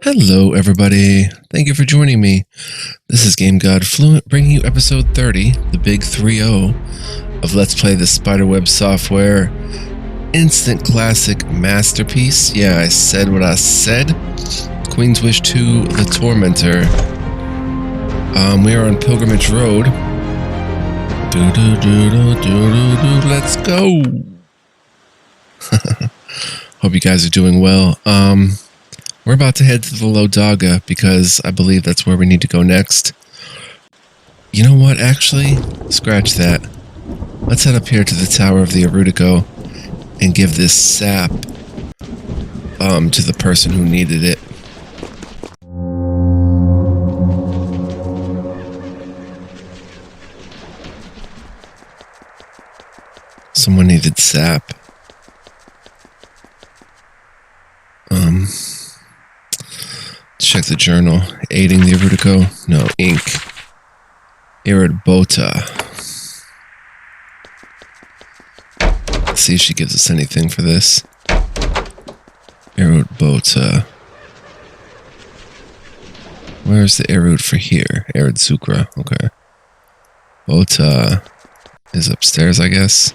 Hello, everybody. Thank you for joining me. This is Game God Fluent, bringing you episode 30, the big 3-0 of Let's Play the Spiderweb Software instant classic masterpiece. Yeah, I said what I said. Queen's Wish 2, the Tormentor. We are on Pilgrimage Road. Let's go. Hope you guys are doing well. We're about to head to the Low Dhaga because I believe that's where we need to go next. You know what, actually? Scratch that. Let's head up here to the Tower of the Erutico and give this sap to the person who needed it. Someone needed sap. Check the journal. Aiding the Erutico. No, ink. Iridbota. Let's see if she gives us anything for this. Iridbota. Where's the Erud for here? Eridsukra. Okay. Bota is upstairs, I guess.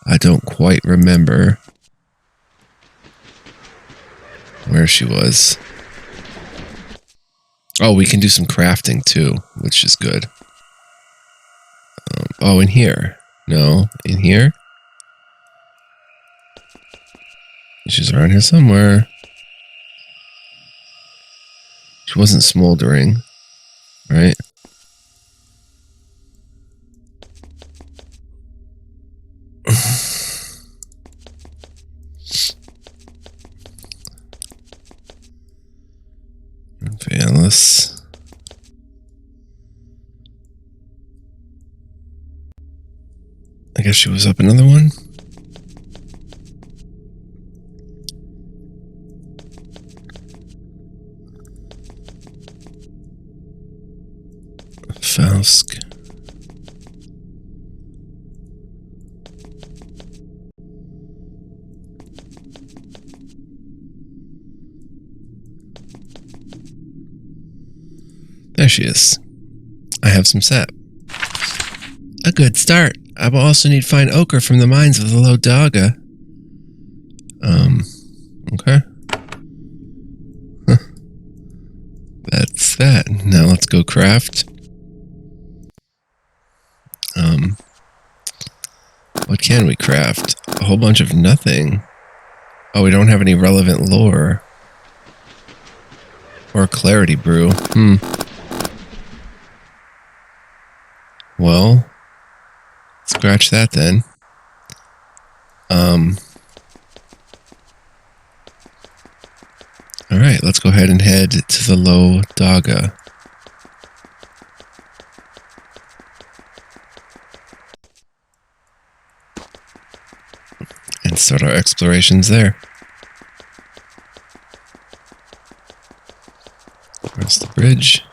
I don't quite remember where she was. Oh, we can do some crafting too, which is good. Oh, in here. No, in here? She's around here somewhere. She wasn't smoldering, right? Vanless. I guess she was up another one. Fausk. There she is. I have some sap. A good start. I will also need fine ochre from the mines of the Low Dhaga. Okay. Huh. That's that. Now let's go craft. What can we craft? A whole bunch of nothing. Oh, we don't have any relevant lore. Or clarity brew. Well, scratch that then. Alright, let's go ahead and head to the Low Dhaga. And start our explorations there. Across the bridge.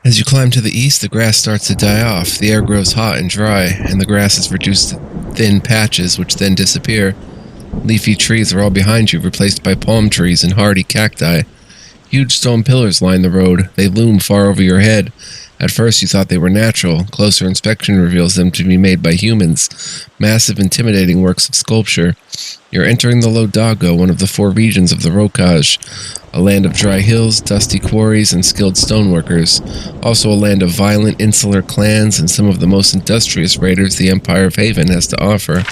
As you climb to the east, the grass starts to die off. The air grows hot and dry, and the grass is reduced to thin patches, which then disappear. Leafy trees are all behind you, replaced by palm trees and hardy cacti. Huge stone pillars line the road. They loom far over your head. At first you thought they were natural. Closer inspection reveals them to be made by humans. Massive, intimidating works of sculpture. You're entering the Low Dhaga, one of the 4 regions of the Rokaj, a land of dry hills, dusty quarries, and skilled stoneworkers. Also a land of violent, insular clans and some of the most industrious raiders the Empire of Haven has to offer.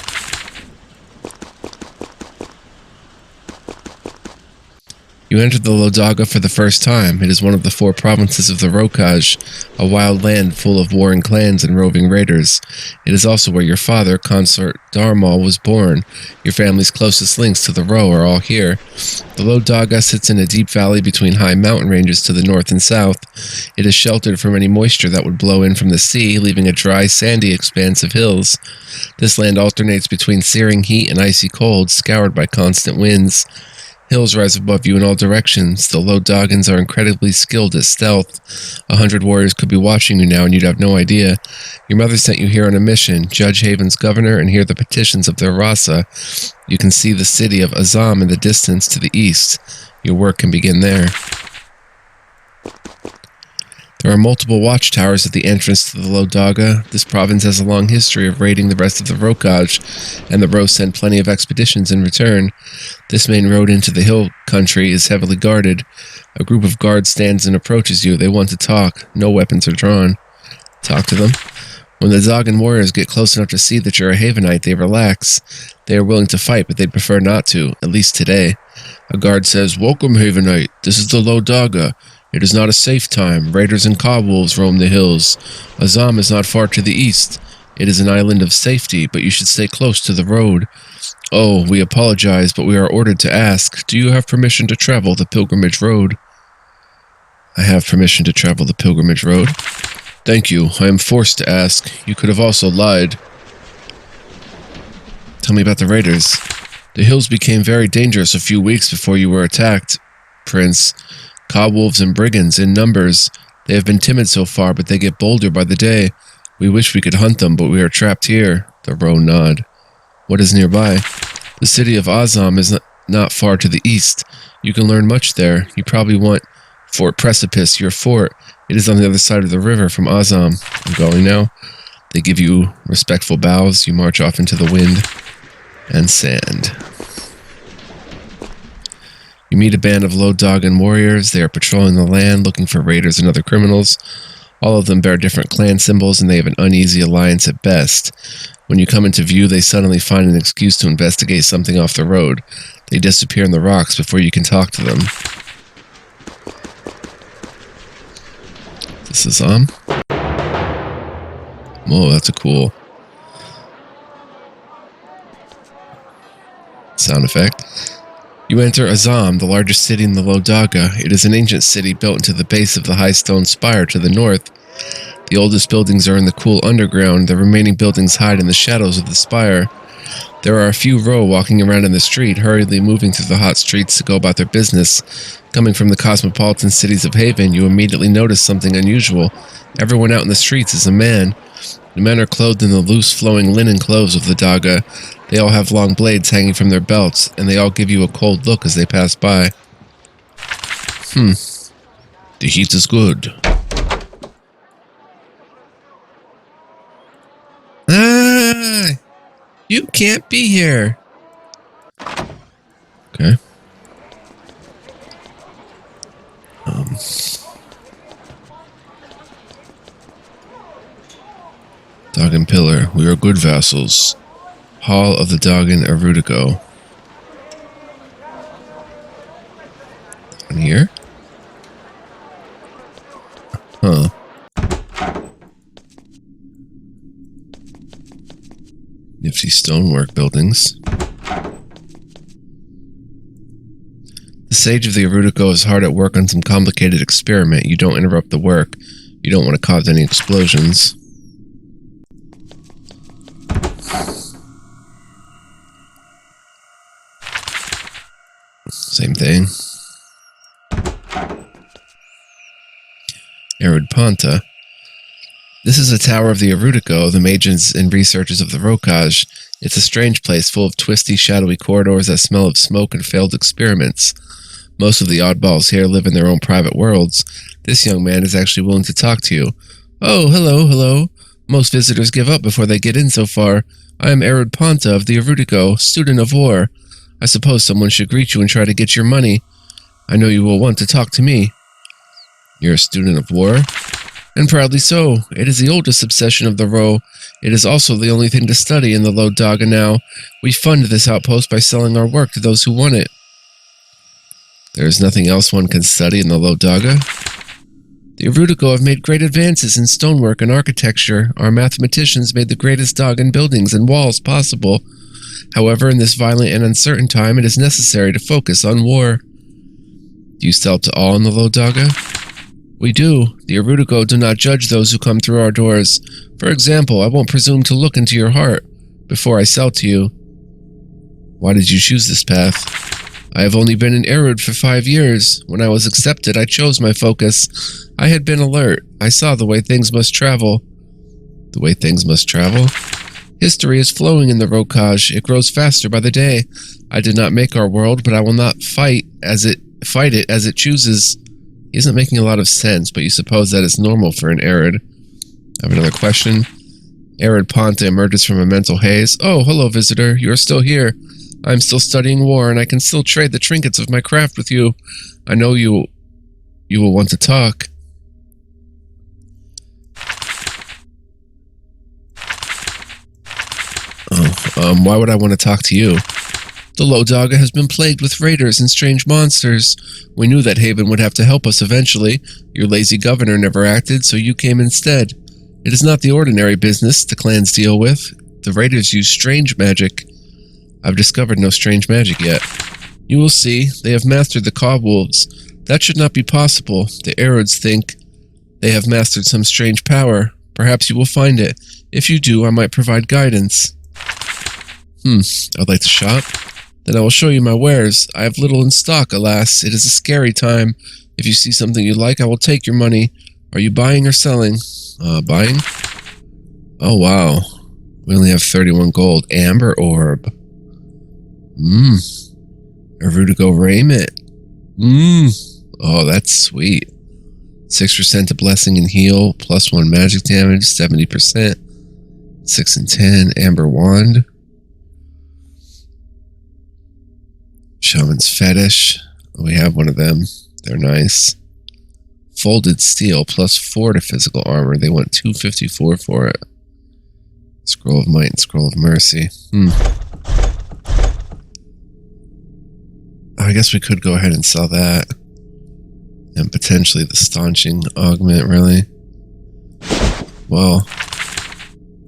You entered the Low Dhaga for the first time. It is one of the 4 provinces of the Rokaj, a wild land full of warring clans and roving raiders. It is also where your father, Consort Darmal, was born. Your family's closest links to the Ro are all here. The Low Dhaga sits in a deep valley between high mountain ranges to the north and south. It is sheltered from any moisture that would blow in from the sea, leaving a dry, sandy expanse of hills. This land alternates between searing heat and icy cold, scoured by constant winds. Hills rise above you in all directions. The Low Dhagans are incredibly skilled at stealth. 100 warriors could be watching you now and you'd have no idea. Your mother sent you here on a mission. Judge Haven's governor and hear the petitions of their Raasa. You can see the city of Azam in the distance to the east. Your work can begin there. There are multiple watchtowers at the entrance to the Low Dhaga. This province has a long history of raiding the rest of the Rokaj, and the Ro send plenty of expeditions in return. This main road into the hill country is heavily guarded. A group of guards stands and approaches you. They want to talk. No weapons are drawn. Talk to them. When the Dhagan warriors get close enough to see that you're a Havenite, they relax. They are willing to fight, but they'd prefer not to, at least today. A guard says, "Welcome, Havenite. This is the Low Dhaga. It is not a safe time. Raiders and cobwolves roam the hills. Azam is not far to the east. It is an island of safety, but you should stay close to the road. Oh, we apologize, but we are ordered to ask, do you have permission to travel the pilgrimage road?" I have permission to travel the pilgrimage road. Thank you. I am forced to ask. You could have also lied. Tell me about the raiders. The hills became very dangerous a few weeks before you were attacked, Prince. Cobwolves and brigands in numbers. They have been timid so far, but they get bolder by the day. We wish we could hunt them, but we are trapped here. The Ro nod. What is nearby? The city of Azam is not far to the east. You can learn much there. You probably want Fort Precipice, your fort. It is on the other side of the river from Azam. I'm going now. They give you respectful bows. You march off into the wind and sand. You meet a band of Low Dhagan warriors. They are patrolling the land, looking for raiders and other criminals. All of them bear different clan symbols, and they have an uneasy alliance at best. When you come into view, they suddenly find an excuse to investigate something off the road. They disappear in the rocks before you can talk to them. This is Azam. Whoa, that's a cool sound effect. You enter Azam, the largest city in the Low Dhaga. It is an ancient city built into the base of the high stone spire to the north. The oldest buildings are in the cool underground. The remaining buildings hide in the shadows of the spire. There are a few Ro walking around in the street, hurriedly moving through the hot streets to go about their business. Coming from the cosmopolitan cities of Haven, you immediately notice something unusual. Everyone out in the streets is a man. The men are clothed in the loose, flowing linen clothes of the Dhaga. They all have long blades hanging from their belts, and they all give you a cold look as they pass by. The heat is good. Ah! You can't be here. Okay. Dhagan Pillar. We are good vassals. Hall of the Dhagan Erudico. On here? Huh. Nifty stonework buildings. The Sage of the Erudico is hard at work on some complicated experiment. You don't interrupt the work. You don't want to cause any explosions. Same thing. Arid Ponta. This is a tower of the Erudico, the mages and researchers of the Rokaj. It's a strange place full of twisty, shadowy corridors that smell of smoke and failed experiments. Most of the oddballs here live in their own private worlds. This young man is actually willing to talk to you. Oh, hello. Most visitors give up before they get in so far. I am Arid Ponta of the Erudico, student of war. I suppose someone should greet you and try to get your money. I know you will want to talk to me. You're a student of war? And proudly so. It is the oldest obsession of the Ro. It is also the only thing to study in the Low Dhaga now. We fund this outpost by selling our work to those who want it. There is nothing else one can study in the Low Dhaga? The Erudico have made great advances in stonework and architecture. Our mathematicians made the greatest Dhagan buildings and walls possible. However, in this violent and uncertain time, it is necessary to focus on war. Do you sell to all in the Low Dhaga? We do. The Erudico do not judge those who come through our doors. For example, I won't presume to look into your heart before I sell to you. Why did you choose this path? I have only been in Erud for 5 years. When I was accepted, I chose my focus. I had been alert. I saw the way things must travel. The way things must travel? History is flowing in the Rokaj. It grows faster by the day. I did not make our world, but I will not fight it as it chooses. He isn't making a lot of sense, but you suppose that is normal for an Erud. I have another question. Erud Ponte emerges from a mental haze. Oh, hello, visitor. You are still here. I am still studying war, and I can still trade the trinkets of my craft with you. I know you will want to talk. Why would I want to talk to you? The Low Dhaga has been plagued with raiders and strange monsters. We knew that Haven would have to help us eventually. Your lazy governor never acted, so you came instead. It is not the ordinary business the clans deal with. The raiders use strange magic. I've discovered no strange magic yet. You will see. They have mastered the cobwebs. That should not be possible. The Eruds think they have mastered some strange power. Perhaps you will find it. If you do, I might provide guidance. I'd like to shop. Then I will show you my wares. I have little in stock, alas. It is a scary time. If you see something you like, I will take your money. Are you buying or selling? Buying? Oh, wow. We only have 31 gold. Amber orb. Erudigo raiment. Oh, that's sweet. 6% to blessing and heal. +1 magic damage. 70%. 6 and 10. Amber wand. Shaman's fetish. We have one of them. They're nice. Folded steel. +4 to physical armor. They want 254 for it. Scroll of might and scroll of mercy. I guess we could go ahead and sell that. And potentially the staunching augment, really. Well,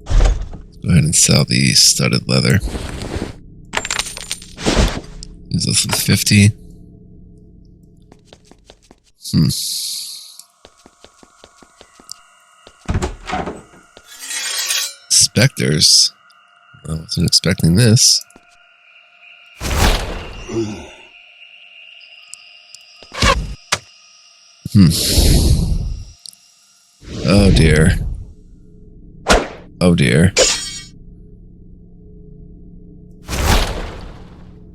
let's go ahead and sell the studded leather. Use this with 50. Spectres. I wasn't expecting this. Oh dear. Oh dear.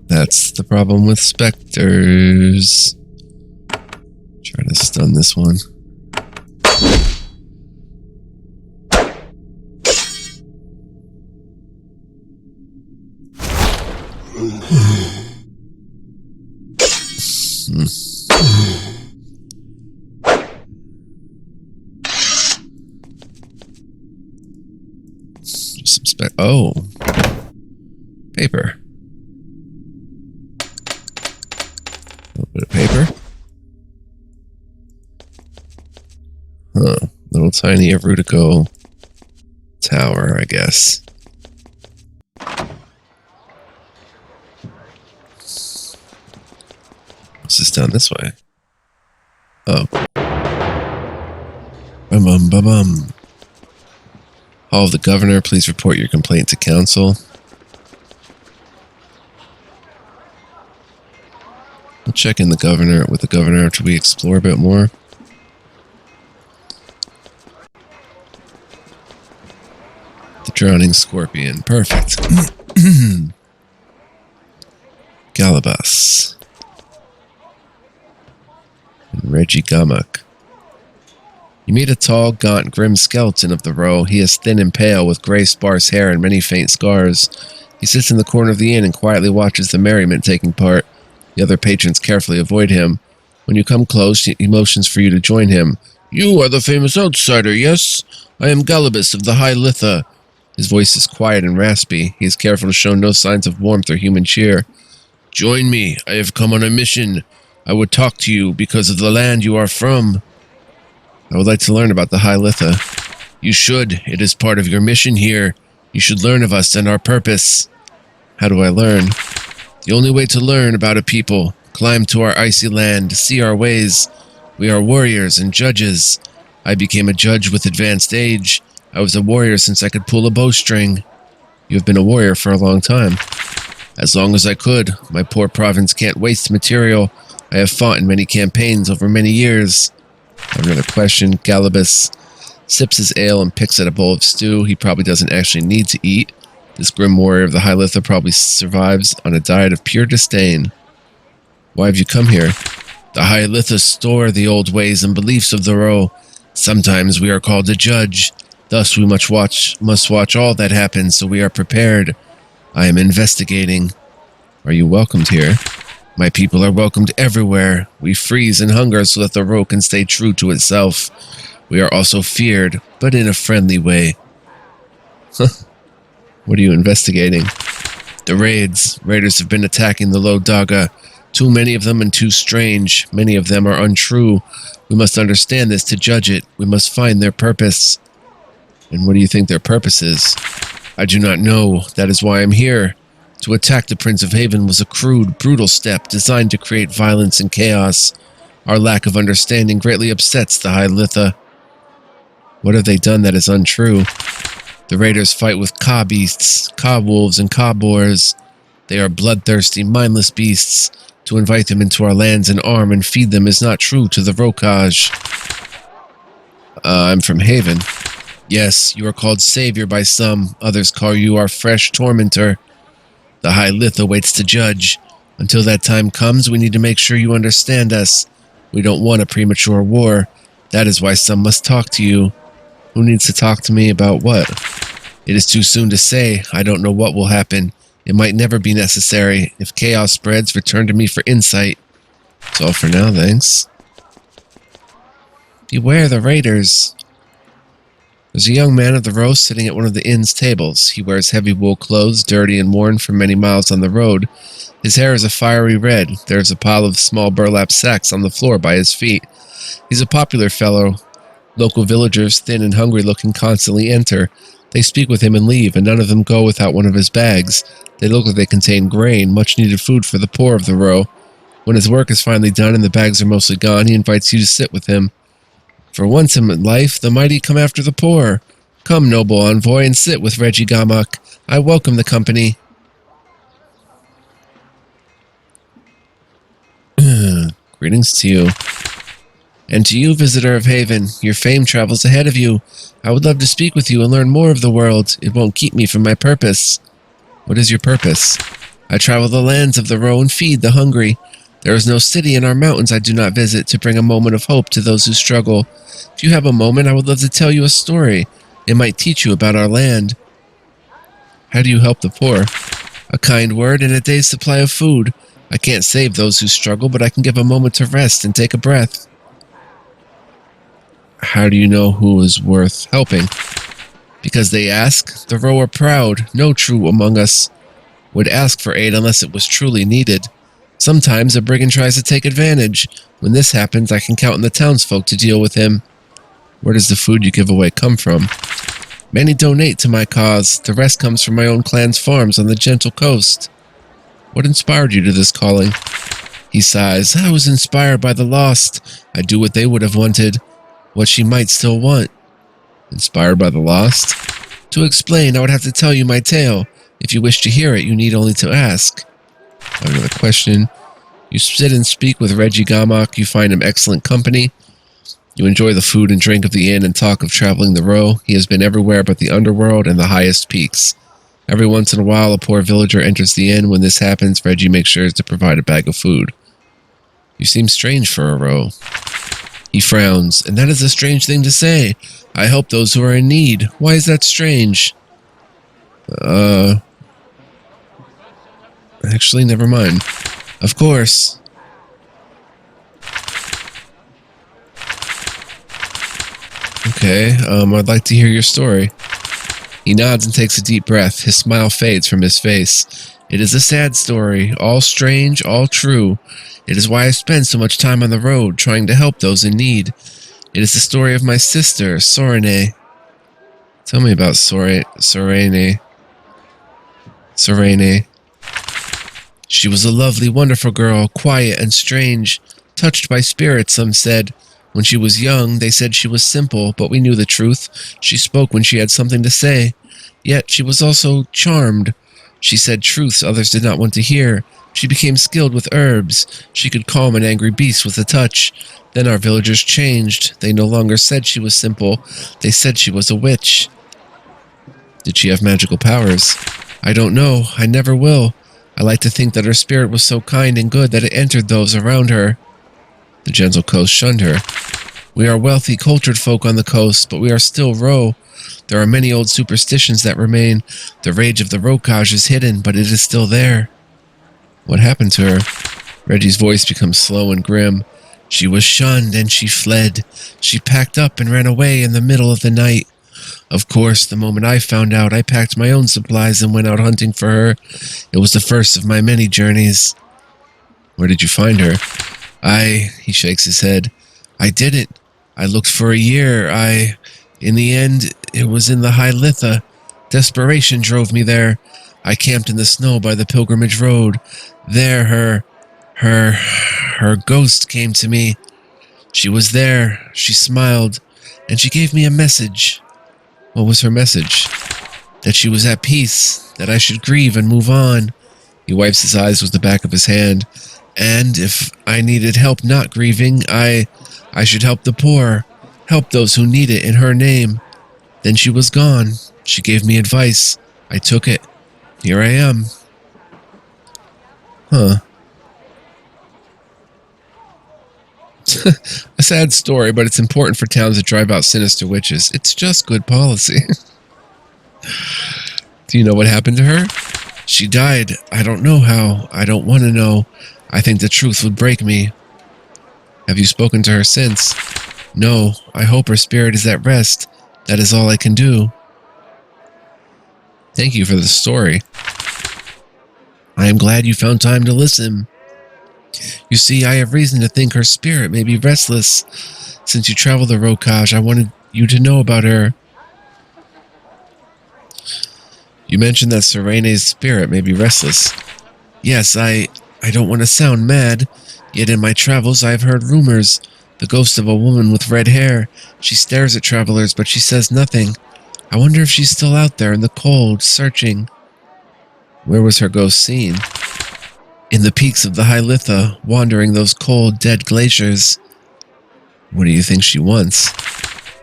That's the problem with specters. Try to stun this one. Oh. Paper. A little bit of paper. Little tiny Erudigo tower, I guess. What's this down this way? Oh. Bum. Hall of the Governor, please report your complaint to council. We'll check in with the governor after we explore a bit more. The Drowning Scorpion, perfect. Galabas. And Reggie Gamak. You meet a tall, gaunt, grim skeleton of the row. He is thin and pale, with gray, sparse hair and many faint scars. He sits in the corner of the inn and quietly watches the merriment taking part. The other patrons carefully avoid him. When you come close, he motions for you to join him. You are the famous outsider, yes? I am Galabas of the High Litha. His voice is quiet and raspy. He is careful to show no signs of warmth or human cheer. Join me. I have come on a mission. I would talk to you because of the land you are from. I would like to learn about the High Litha. You should. It is part of your mission here. You should learn of us and our purpose. How do I learn? The only way to learn about a people. Climb to our icy land, see our ways. We are warriors and judges. I became a judge with advanced age. I was a warrior since I could pull a bowstring. You have been a warrior for a long time. As long as I could. My poor province can't waste material. I have fought in many campaigns over many years. I have another question. Galabus sips his ale and picks at a bowl of stew. He probably doesn't actually need to eat. This grim warrior of the High Litha probably survives on a diet of pure disdain. Why have you come here? The High Litha store the old ways and beliefs of the Ro. Sometimes we are called to judge. Thus we must watch all that happens, so we are prepared. I am investigating. Are you welcomed here? My people are welcomed everywhere. We freeze and hunger so that the Ro can stay true to itself. We are also feared, but in a friendly way. What are you investigating? The raids. Raiders have been attacking the Low Dhaga. Too many of them and too strange. Many of them are untrue. We must understand this to judge it. We must find their purpose. And what do you think their purpose is? I do not know. That is why I'm here. To attack the Prince of Haven was a crude, brutal step designed to create violence and chaos. Our lack of understanding greatly upsets the High Litha. What have they done that is untrue? The raiders fight with Ka beasts, Ka wolves, and Ka boars. They are bloodthirsty, mindless beasts. To invite them into our lands and arm and feed them is not true to the Rokaj. I'm from Haven. Yes, you are called Savior by some. Others call you our fresh Tormentor. The High Litha waits to judge. Until that time comes, we need to make sure you understand us. We don't want a premature war. That is why some must talk to you. Who needs to talk to me about what? It is too soon to say. I don't know what will happen. It might never be necessary. If chaos spreads, return to me for insight. That's all for now, thanks. Beware the raiders. There's a young man of the Ro sitting at one of the inn's tables. He wears heavy wool clothes, dirty and worn from many miles on the road. His hair is a fiery red. There is a pile of small burlap sacks on the floor by his feet. He's a popular fellow. Local villagers, thin and hungry-looking, constantly enter. They speak with him and leave, and none of them go without one of his bags. They look like they contain grain, much-needed food for the poor of the Ro. When his work is finally done and the bags are mostly gone, he invites you to sit with him. For once in life, the mighty come after the poor. Come, noble envoy, and sit with Reggie Gamak. I welcome the company. Greetings to you. And to you, visitor of Haven, your fame travels ahead of you. I would love to speak with you and learn more of the world. It won't keep me from my purpose. What is your purpose? I travel the lands of the Ro and feed the hungry. There is no city in our mountains I do not visit to bring a moment of hope to those who struggle. If you have a moment, I would love to tell you a story. It might teach you about our land. How do you help the poor? A kind word and a day's supply of food. I can't save those who struggle, but I can give a moment to rest and take a breath. How do you know who is worth helping? Because they ask. The Ro are proud. No true among us would ask for aid unless it was truly needed. Sometimes a brigand tries to take advantage. When this happens, I can count on the townsfolk to deal with him. Where does the food you give away come from? Many donate to my cause. The rest comes from my own clan's farms on the gentle coast. What inspired you to this calling? He sighs. I was inspired by the lost. I do what they would have wanted. What she might still want. Inspired by the lost? To explain, I would have to tell you my tale. If you wish to hear it, you need only to ask. I have another question. You sit and speak with Reggie Gamak. You find him excellent company. You enjoy the food and drink of the inn and talk of traveling the Ro. He has been everywhere but the underworld and the highest peaks. Every once in a while, a poor villager enters the inn. When this happens, Reggie makes sure to provide a bag of food. You seem strange for a Ro. He frowns, and that is a strange thing to say. I help those who are in need. Why is that strange? Actually, never mind. Of course. Okay, I'd like to hear your story. He nods and takes a deep breath. His smile fades from his face. It is a sad story, all strange, all true. It is why I spend so much time on the road, trying to help those in need. It is the story of my sister, Sorene. Tell me about Sorene. She was a lovely, wonderful girl, quiet and strange, touched by spirits, some said. When she was young, they said she was simple, but we knew the truth. She spoke when she had something to say. Yet she was also charmed. She said truths others did not want to hear. She became skilled with herbs. She could calm an angry beast with a touch. Then our villagers changed. They no longer said she was simple. They said she was a witch. Did she have magical powers? I don't know. I never will. I like to think that her spirit was so kind and good that it entered those around her. The gentle coast shunned her. We are wealthy, cultured folk on the coast, but we are still Ro. There are many old superstitions that remain. The rage of the Rokaj is hidden, but it is still there. What happened to her? Reggie's voice becomes slow and grim. She was shunned and she fled. She packed up and ran away in the middle of the night. Of course, the moment I found out, I packed my own supplies and went out hunting for her. It was the first of my many journeys. Where did you find her? He shakes his head. I didn't. I looked for a year. In the end, it was in the High Litha. Desperation drove me there. I camped in the snow by the pilgrimage road. There, her ghost came to me. She was there. She smiled, and she gave me a message. What was her message? That she was at peace, that I should grieve and move on. He wipes his eyes with the back of his hand. And if I needed help not grieving, I should help the poor, help those who need it in her name. Then she was gone. She gave me advice. I took it. Here I am. Huh. A sad story, but it's important for towns to drive out sinister witches. It's just good policy. Do you know what happened to her? She died. I don't know how. I don't want to know. I think the truth would break me. Have you spoken to her since? No. I hope her spirit is at rest. That is all I can do. Thank you for the story. I am glad you found time to listen. You see, I have reason to think her spirit may be restless. Since you travel the Rokaj, I wanted you to know about her. You mentioned that Serene's spirit may be restless. Yes, I don't want to sound mad, yet in my travels I have heard rumors. The ghost of a woman with red hair. She stares at travelers, but she says nothing. I wonder if she's still out there in the cold, searching. Where was her ghost seen? In the peaks of the High Litha, wandering those cold, dead glaciers. What do you think she wants?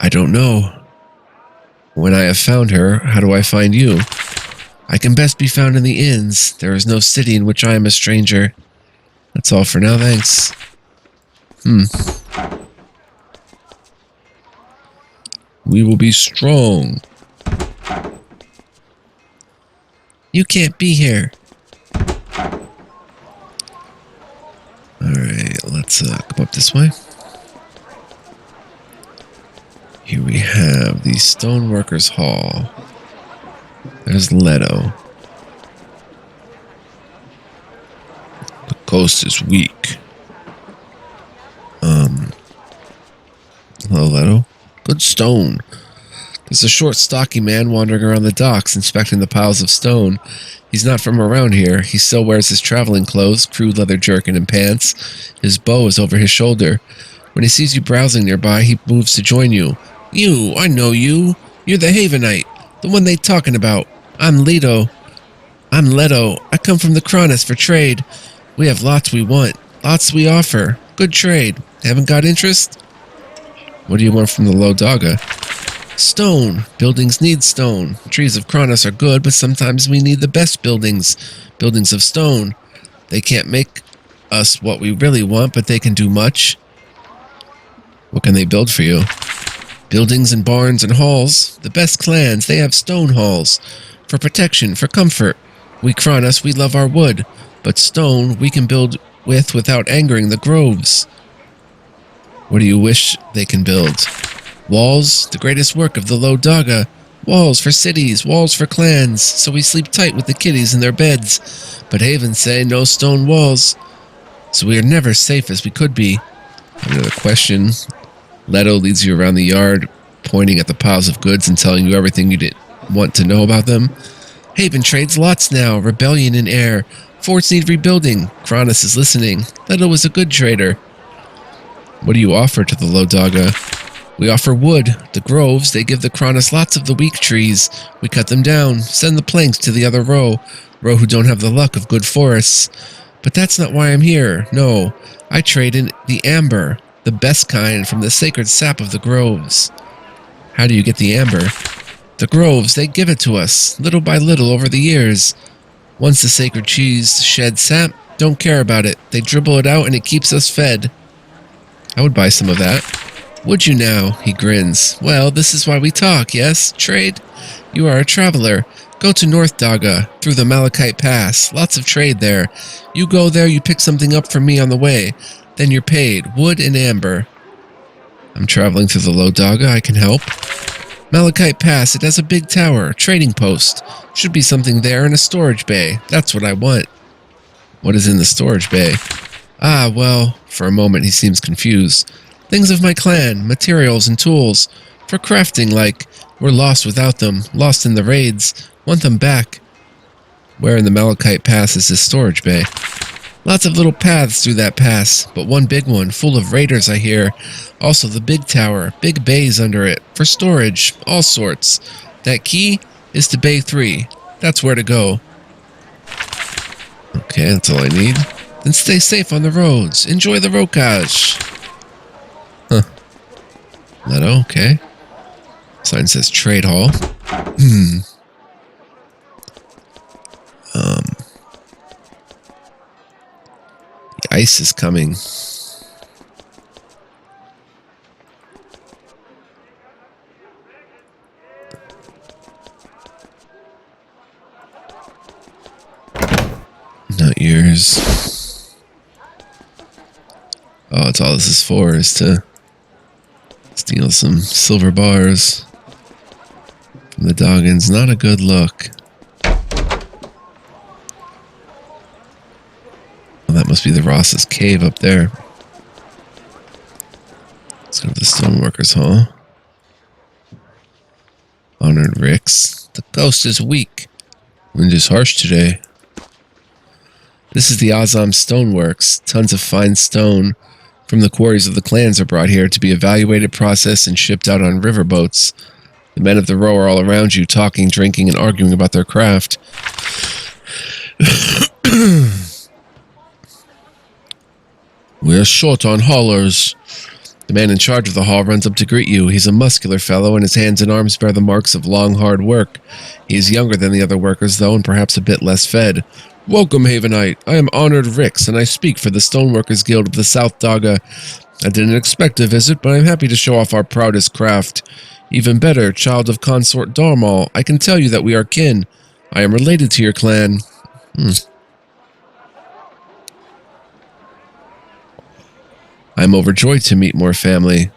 I don't know. When I have found her, how do I find you? I can best be found in the inns. There is no city in which I am a stranger. That's all for now, thanks. We will be strong. You can't be here. Alright, let's come up this way. Here we have the Stoneworkers' Hall. There's Leto. The coast is weak. Hello, Leto. Good stone. There's a short, stocky man wandering around the docks, inspecting the piles of stone. He's not from around here. He still wears his traveling clothes, crude leather jerkin and pants. His bow is over his shoulder. When he sees you browsing nearby, he moves to join you. You, I know you. You're the Havenite, the one they talking about. I'm Leto. I come from the Cronus for trade. We have lots we want, lots we offer. Good trade. Haven't got interest? What do you want from the Low Dhaga? Stone. Buildings need stone. Trees of Cronus are good, but sometimes we need the best buildings. Buildings of stone. They can't make us what we really want, but they can do much. What can they build for you? Buildings and barns and halls. The best clans, they have stone halls. For protection, for comfort. We Cronus, we love our wood. But stone, we can build with without angering the groves. What do you wish they can build? Walls, the greatest work of the Low Dhaga. Walls for cities, walls for clans, so we sleep tight with the kiddies in their beds. But Havens say no stone walls, so we are never safe as we could be. Another question. Leto leads you around the yard, pointing at the piles of goods and telling you everything you didn't want to know about them. Haven trades lots now, rebellion in air. Forts need rebuilding. Cronus is listening. Leto is a good trader. What do you offer to the Low Dhaga? We offer wood. The groves, they give the Cronus lots of the weak trees. We cut them down, send the planks to the other row. grow who don't have the luck of good forests. But that's not why I'm here. No, I trade in the amber, the best kind from the sacred sap of the groves. How do you get the amber? The groves, they give it to us, little by little over the years. Once the sacred trees shed sap, don't care about it. They dribble it out and it keeps us fed. I would buy some of that. Would you now? He grins. Well, this is why we talk, yes? Trade? You are a traveler. Go to Low Dhaga, through the Malachite Pass. Lots of trade there. You go there, you pick something up from me on the way. Then you're paid. Wood and amber. I'm traveling through the Low Dhaga. I can help. Malachite Pass, it has a big tower, trading post. Should be something there in a storage bay. That's what I want. What is in the storage bay? Ah, well, for a moment he seems confused. Things of my clan, materials and tools. For crafting, like, we're lost without them, lost in the raids, want them back. Where in the Malachite Pass is this storage bay? Lots of little paths through that pass, but one big one, full of raiders I hear. Also the big tower, big bays under it, for storage, all sorts. That key is to Bay 3. That's where to go. Okay, that's all I need. Then stay safe on the roads. Enjoy the rokage. Huh. Leto, okay. Sign says Trade Hall. The ice is coming. Not yours. Oh, it's all this is for is to steal some silver bars from the Doggins. Not a good look. Well, that must be the Raasa's cave up there. Let's go to the Stoneworkers Hall. Honored Ricks. The ghost is weak. Wind is harsh today. This is the Azam Stoneworks. Tons of fine stone from the quarries of the clans are brought here to be evaluated, processed, and shipped out on riverboats. The men of the row are all around you, talking, drinking, and arguing about their craft. We're short on haulers. The man in charge of the hall runs up to greet you. He's a muscular fellow, and his hands and arms bear the marks of long, hard work. He is younger than the other workers, though, and perhaps a bit less fed. Welcome, Havenite. I am Honored Ricks, and I speak for the Stoneworkers Guild of the South Dhaga. I didn't expect a visit, but I'm happy to show off our proudest craft. Even better, child of Consort Darmal, I can tell you that we are kin. I am related to your clan. I'm overjoyed to meet more family.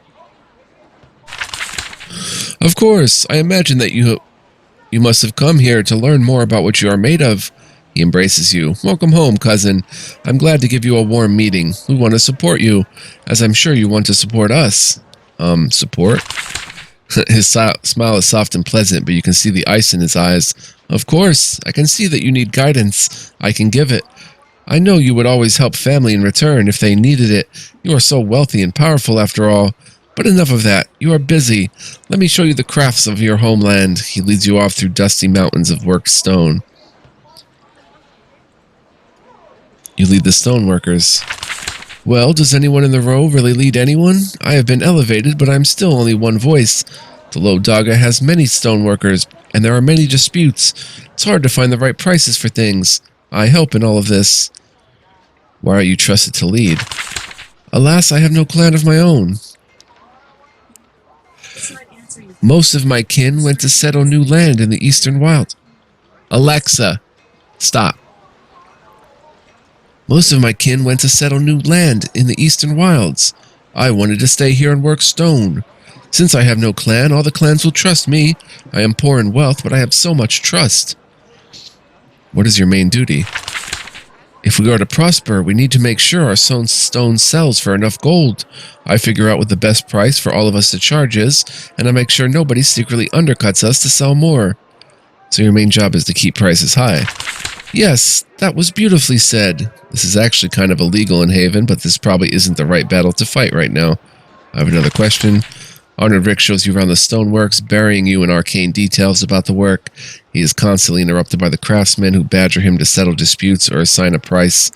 Of course, I imagine that you must have come here to learn more about what you are made of. He embraces you. Welcome home, cousin. I'm glad to give you a warm meeting. We want to support you, as I'm sure you want to support us. Support? His smile is soft and pleasant, but you can see the ice in his eyes. Of course, I can see that you need guidance. I can give it. I know you would always help family in return if they needed it. You are so wealthy and powerful after all. But enough of that. You are busy. Let me show you the crafts of your homeland. He leads you off through dusty mountains of worked stone. You lead the stoneworkers. Well, does anyone in the row really lead anyone? I have been elevated, but I'm still only one voice. The Low Dhaga has many stoneworkers, and there are many disputes. It's hard to find the right prices for things. I help in all of this. Why are you trusted to lead? Alas, I have no clan of my own. Most of my kin went to settle new land in the Eastern Wild. Alexa, stop. Most of my kin went to settle new land in the Eastern Wilds. I wanted to stay here and work stone. Since I have no clan, all the clans will trust me. I am poor in wealth, but I have so much trust. What is your main duty? If we are to prosper, we need to make sure our stone sells for enough gold. I figure out what the best price for all of us to charge is, and I make sure nobody secretly undercuts us to sell more. So your main job is to keep prices high. Yes, that was beautifully said. This is actually kind of illegal in Haven, but this probably isn't the right battle to fight right now. I have another question. Honored Rick shows you around the stoneworks, burying you in arcane details about the work. He is constantly interrupted by the craftsmen who badger him to settle disputes or assign a price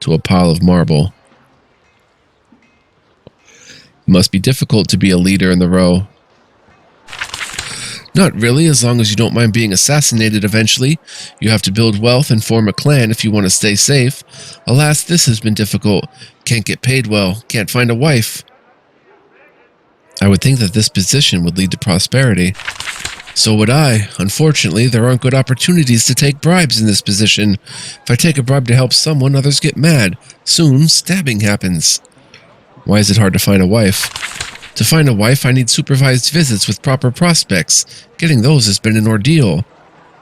to a pile of marble. It must be difficult to be a leader in the row. Not really, as long as you don't mind being assassinated eventually. You have to build wealth and form a clan if you want to stay safe. Alas, this has been difficult. Can't get paid well. Can't find a wife. I would think that this position would lead to prosperity. So would I. Unfortunately, there aren't good opportunities to take bribes in this position. If I take a bribe to help someone, others get mad. Soon, stabbing happens. Why is it hard to find a wife? To find a wife, I need supervised visits with proper prospects. Getting those has been an ordeal.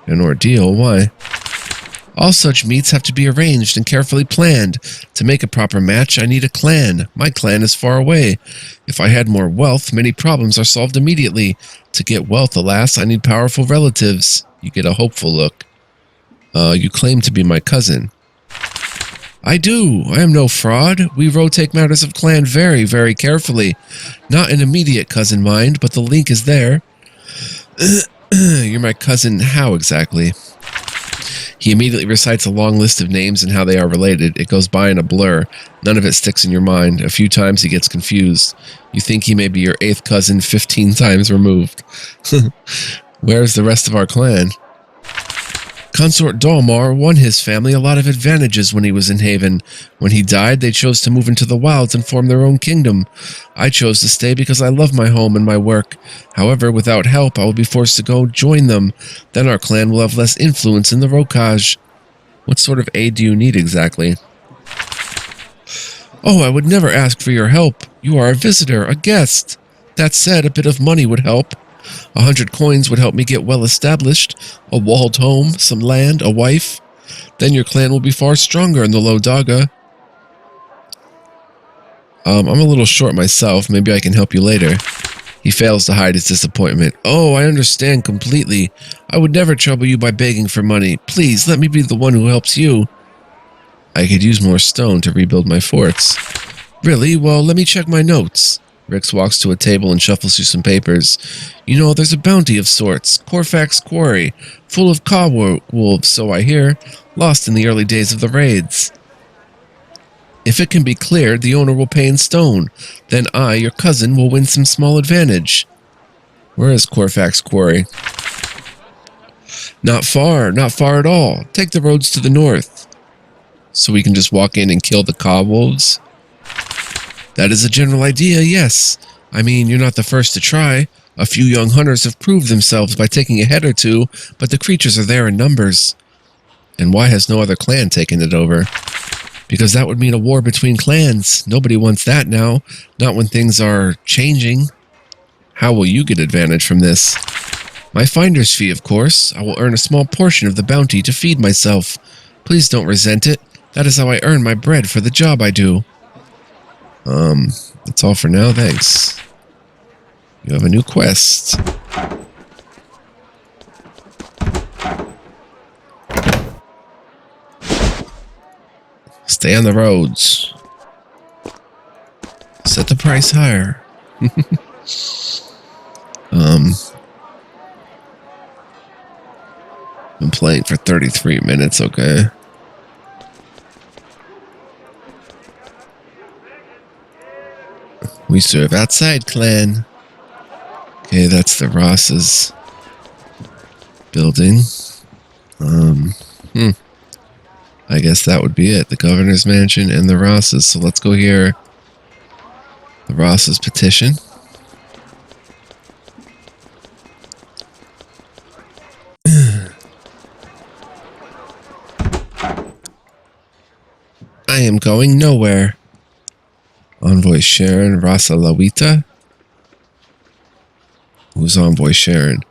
An ordeal? Why? All such meets have to be arranged and carefully planned. To make a proper match, I need a clan. My clan is far away. If I had more wealth, many problems are solved immediately. To get wealth, alas, I need powerful relatives. You get a hopeful look. You claim to be my cousin. I do. I am no fraud. We rotate matters of clan very, very carefully. Not an immediate cousin, mind, but the link is there. You're my cousin how exactly? He immediately recites a long list of names and how they are related. It goes by in a blur. None of it sticks in your mind. A few times he gets confused. You think he may be your 8th cousin 15 times removed. Where's the rest of our clan? Consort Dalmar won his family a lot of advantages when he was in Haven. When he died, they chose to move into the wilds and form their own kingdom. I chose to stay because I love my home and my work. However, without help, I will be forced to go join them. Then our clan will have less influence in the Rokaj. What sort of aid do you need exactly? Oh, I would never ask for your help. You are a visitor, a guest. That said, a bit of money would help. 100 coins would help me get well established. A walled home, some land, a wife. Then your clan will be far stronger in the Low Dhaga. I'm a little short myself. Maybe I can help you later. He fails to hide his disappointment. Oh, I understand completely. I would never trouble you by begging for money. Please, let me be the one who helps you. I could use more stone to rebuild my forts. Really? Well, let me check my notes. Rix walks to a table and shuffles through some papers. You know, there's a bounty of sorts. Corfax Quarry, full of wolves, so I hear, lost in the early days of the raids. If it can be cleared, the owner will pay in stone. Then I, your cousin, will win some small advantage. Where is Corfax Quarry? Not far at all. Take the roads to the north. So we can just walk in and kill the cobwolves? That is a general idea, yes. I mean, you're not the first to try. A few young hunters have proved themselves by taking a head or two, but the creatures are there in numbers. And why has no other clan taken it over? Because that would mean a war between clans. Nobody wants that now, not when things are changing. How will you get advantage from this? My finder's fee, of course. I will earn a small portion of the bounty to feed myself. Please don't resent it. That is how I earn my bread for the job I do. That's all for now, thanks. You have a new quest. Stay on the roads. Set the price higher. Been playing for 33 minutes, okay. We serve outside, clan. Okay, that's the Raasa's building. I guess that would be it. The governor's mansion and the Raasa's. So let's go hear the Raasa's petition. I am going nowhere. Envoy Sharon, Raasa Lawita. Who's Envoy Sharon?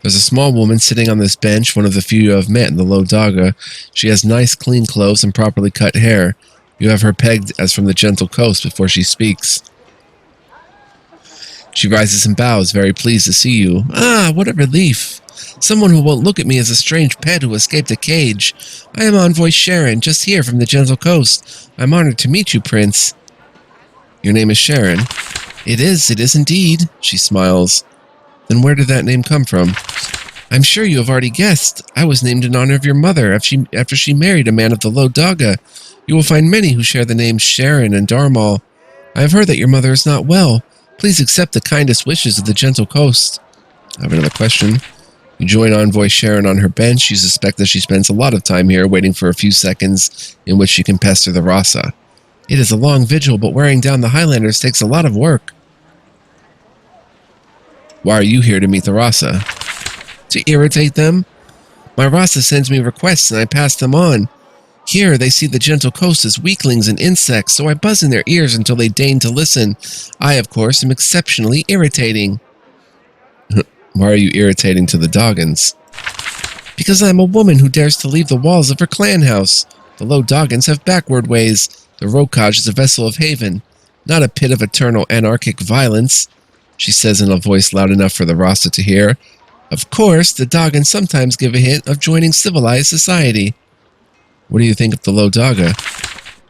There's a small woman sitting on this bench, one of the few you have met in the Low Dhaga. She has nice, clean clothes and properly cut hair. You have her pegged as from the gentle coast before she speaks. She rises and bows, very pleased to see you. Ah, what a relief. Someone who won't look at me as a strange pet who escaped a cage. I am Envoy Sharon, just here from the gentle coast. I'm honored to meet you, Prince. Your name is Sharon. It is indeed, she smiles. Then where did that name come from? I'm sure you have already guessed. I was named in honor of your mother after she married a man of the Low Dhaga. You will find many who share the names Sharon and Darmal. I have heard that your mother is not well. Please accept the kindest wishes of the gentle coast. I have another question. You join Envoy Sharon on her bench. You suspect that she spends a lot of time here waiting for a few seconds in which she can pester the Raasa. It is a long vigil, but wearing down the Highlanders takes a lot of work. Why are you here to meet the Raasa? To irritate them? My Raasa sends me requests and I pass them on. Here they see the gentle coast as weaklings and insects, so I buzz in their ears until they deign to listen. I, of course, am exceptionally irritating. Why are you irritating to the Doggans? Because I am a woman who dares to leave the walls of her clan house. The Low Doggans have backward ways. The Rokaj is a vessel of haven, not a pit of eternal anarchic violence, she says in a voice loud enough for the Raasa to hear. Of course, the Doggans sometimes give a hint of joining civilized society. What do you think of the Low Dhaga?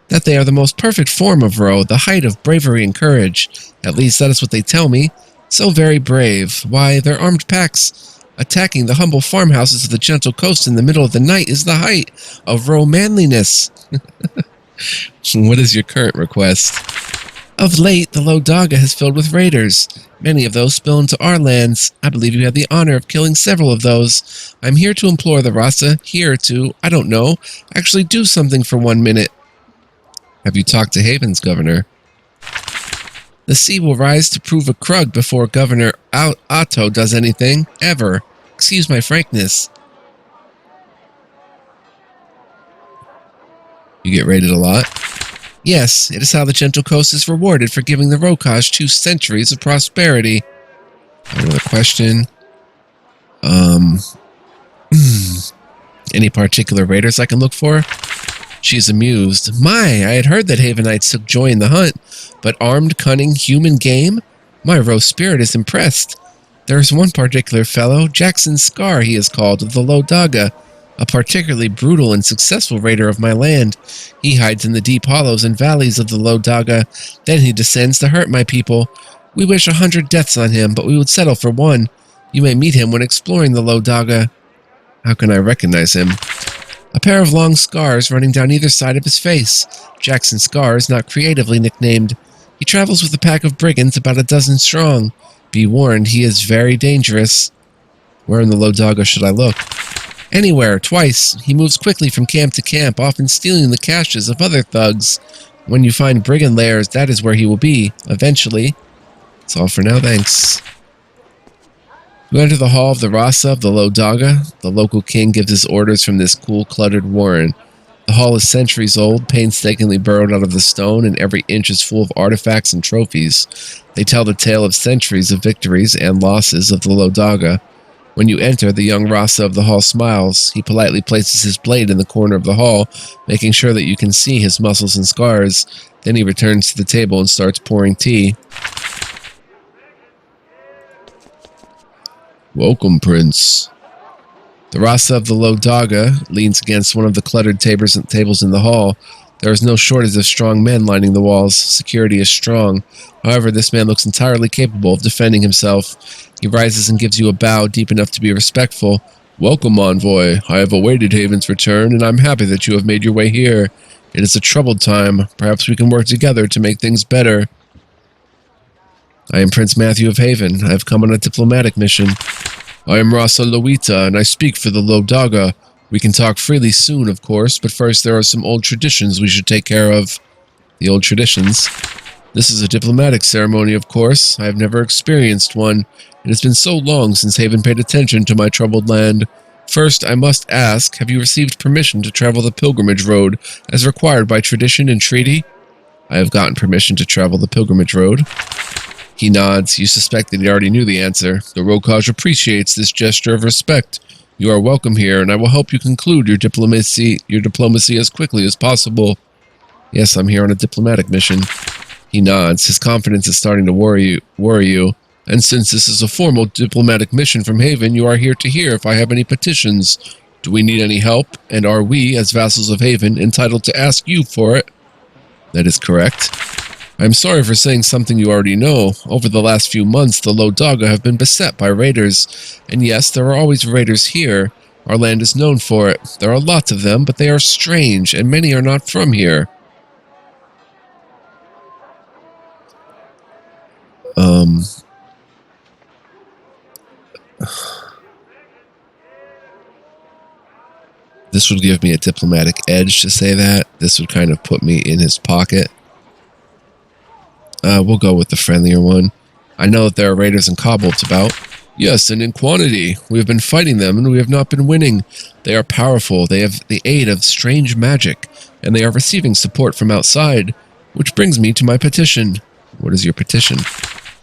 That they are the most perfect form of Ro, the height of bravery and courage. At least that is what they tell me. So very brave. Why, their armed packs attacking the humble farmhouses of the gentle coast in the middle of the night is the height of Ro manliness. What is your current request? Of late, the Low Dhaga has filled with raiders. Many of those spill into our lands. I believe you have the honor of killing several of those. I'm here to implore the Raasa here to, I don't know, actually do something for 1 minute. Have you talked to Haven's governor? The sea will rise to prove a crug before Governor Otto does anything, ever. Excuse my frankness. You get raided a lot? Yes, it is how the gentle coast is rewarded for giving the Rokaj 2 centuries of prosperity. Another question. Any particular raiders I can look for? She's amused. My, I had heard that Havenites took joy in the hunt, but armed, cunning, human game? My Ro spirit is impressed. There is one particular fellow, Jackson Scar he is called, of the Low Dhaga, a particularly brutal and successful raider of my land. He hides in the deep hollows and valleys of the Low Dhaga. Then he descends to hurt my people. We wish 100 deaths on him, but we would settle for 1. You may meet him when exploring the Low Dhaga. How can I recognize him? A pair of long scars running down either side of his face. Jackson Scar is not creatively nicknamed. He travels with a pack of brigands about a dozen strong. Be warned, he is very dangerous. Where in the Low Dhaga should I look? Anywhere, twice. He moves quickly from camp to camp, often stealing the caches of other thugs. When you find brigand lairs, that is where he will be, eventually. That's all for now, thanks. You enter the hall of the Raasa of the Low Dhaga. The local king gives his orders from this cool, cluttered warren. The hall is centuries old, painstakingly burrowed out of the stone, and every inch is full of artifacts and trophies. They tell the tale of centuries of victories and losses of the Low Dhaga. When you enter, the young Raasa of the hall smiles. He politely places his blade in the corner of the hall, making sure that you can see his muscles and scars. Then he returns to the table and starts pouring tea. Welcome, Prince. The Raasa of the Low Dhaga leans against one of the cluttered tables in the hall. There is no shortage of strong men lining the walls. Security is strong. However, this man looks entirely capable of defending himself. He rises and gives you a bow deep enough to be respectful. Welcome, Envoy. I have awaited Haven's return, and I'm happy that you have made your way here. It is a troubled time. Perhaps we can work together to make things better. I am Prince Matthew of Haven. I have come on a diplomatic mission. I am Raasa Lowita, and I speak for the Low Dhaga. We can talk freely soon, of course, but first there are some old traditions we should take care of. The old traditions? This is a diplomatic ceremony, of course. I have never experienced one. It has been so long since Haven paid attention to my troubled land. First, I must ask, have you received permission to travel the pilgrimage road as required by tradition and treaty? I have gotten permission to travel the pilgrimage road. He nods. You suspect that he already knew the answer. The Rokaj appreciates this gesture of respect. You are welcome here, and I will help you conclude your diplomacy as quickly as possible. Yes, I'm here on a diplomatic mission. He nods. His confidence is starting to worry you. And since this is a formal diplomatic mission from Haven, you are here to hear if I have any petitions. Do we need any help? And are we, as vassals of Haven, entitled to ask you for it? That is correct. I'm sorry for saying something you already know. Over the last few months, the Low Dhaga have been beset by raiders. And yes, there are always raiders here. Our land is known for it. There are lots of them, but they are strange, and many are not from here. This would give me a diplomatic edge to say that. This would kind of put me in his pocket. We'll go with the friendlier one. I know that there are raiders and kobolds about. Yes, and in quantity. We have been fighting them, and we have not been winning. They are powerful. They have the aid of strange magic, and they are receiving support from outside. Which brings me to my petition. What is your petition?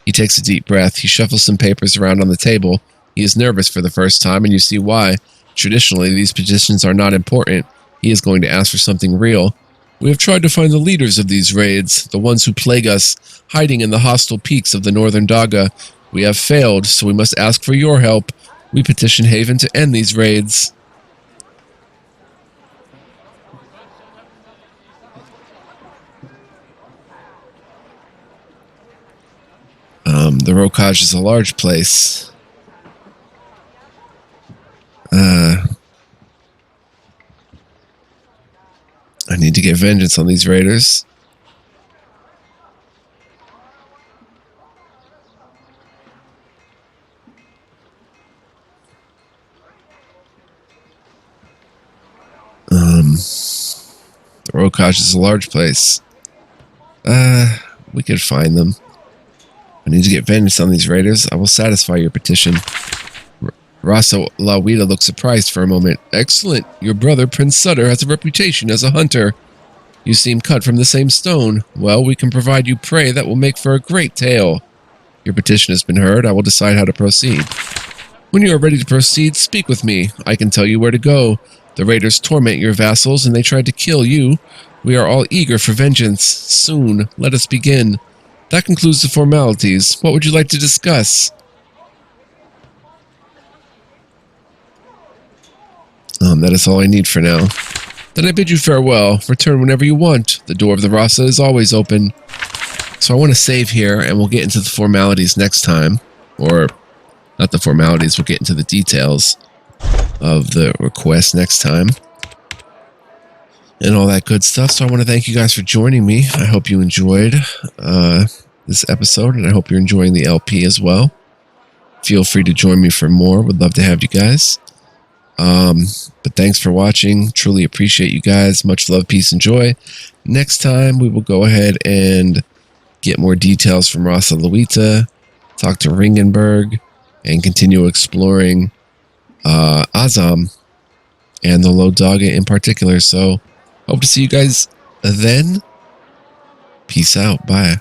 He takes a deep breath. He shuffles some papers around on the table. He is nervous for the first time, and you see why. Traditionally, these petitions are not important. He is going to ask for something real. We have tried to find the leaders of these raids, the ones who plague us, hiding in the hostile peaks of the northern Dhaga. We have failed, so we must ask for your help. We petition Haven to end these raids. The Rokaj is a large place. I need to get vengeance on these raiders. The Rokaj is a large place. We could find them. I need to get vengeance on these raiders. I will satisfy your petition. Raasa Lawita looks surprised for a moment. Excellent. Your brother, Prince Sutter, has a reputation as a hunter. You seem cut from the same stone. Well, we can provide you prey that will make for a great tale. Your petition has been heard. I will decide how to proceed. When you are ready to proceed, speak with me. I can tell you where to go. The raiders torment your vassals, and they tried to kill you. We are all eager for vengeance. Soon, let us begin. That concludes the formalities. What would you like to discuss? That is all I need for now. Then I bid you farewell. Return whenever you want. The door of the Raasa is always open. So I want to save here, and we'll get into the formalities next time. Or, not the formalities, we'll get into the details of the request next time. And all that good stuff. So I want to thank you guys for joining me. I hope you enjoyed this episode, and I hope you're enjoying the LP as well. Feel free to join me for more. Would love to have you guys. But thanks for watching. Truly appreciate you guys. Much love, peace, and joy. Next time, we will go ahead and get more details from Raasa Lawita, talk to Ringenberg, and continue exploring Azam and the Low Dhaga in particular. So, hope to see you guys then. Peace out. Bye.